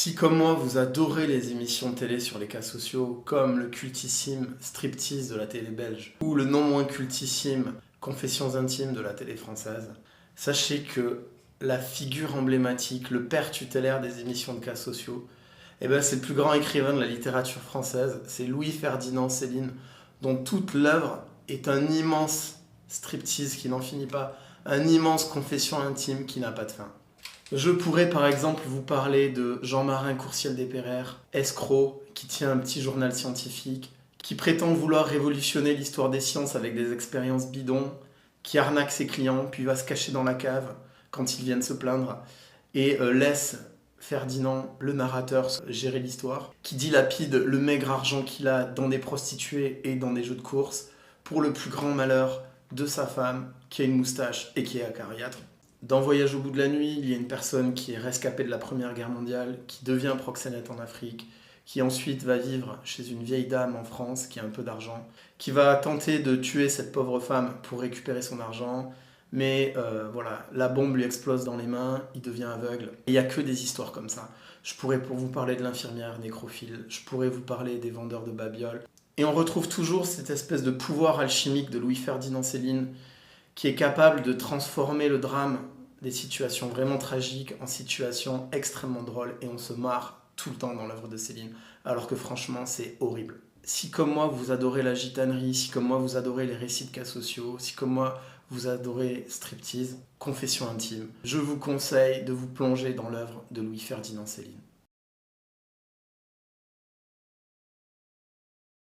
Si comme moi vous adorez les émissions de télé sur les cas sociaux comme le cultissime Striptease de la télé belge ou le non moins cultissime Confessions intimes de la télé française, sachez que la figure emblématique, le père tutélaire des émissions de cas sociaux, c'est le plus grand écrivain de la littérature française, c'est Louis-Ferdinand Céline, dont toute l'œuvre est un immense striptease qui n'en finit pas, un immense confession intime qui n'a pas de fin. Je pourrais par exemple vous parler de Jean-Marin Courciel-Despereire, escroc, qui tient un petit journal scientifique, qui prétend vouloir révolutionner l'histoire des sciences avec des expériences bidons, qui arnaque ses clients, puis va se cacher dans la cave quand ils viennent se plaindre, et laisse Ferdinand, le narrateur, gérer l'histoire, qui dilapide le maigre argent qu'il a dans des prostituées et dans des jeux de course, pour le plus grand malheur de sa femme, qui a une moustache et qui est acariâtre. Dans Voyage au bout de la nuit, il y a une personne qui est rescapée de la Première Guerre mondiale, qui devient proxénète en Afrique, qui ensuite va vivre chez une vieille dame en France qui a un peu d'argent, qui va tenter de tuer cette pauvre femme pour récupérer son argent, mais voilà, la bombe lui explose dans les mains, il devient aveugle. Il n'y a que des histoires comme ça. Je pourrais pour vous parler de l'infirmière nécrophile, je pourrais vous parler des vendeurs de babioles. Et on retrouve toujours cette espèce de pouvoir alchimique de Louis-Ferdinand Céline, qui est capable de transformer le drame des situations vraiment tragiques en situations extrêmement drôles, et on se marre tout le temps dans l'œuvre de Céline, alors que franchement c'est horrible. Si comme moi vous adorez la gitanerie, si comme moi vous adorez les récits de cas sociaux, si comme moi vous adorez Striptease, Confessions intimes, je vous conseille de vous plonger dans l'œuvre de Louis-Ferdinand Céline.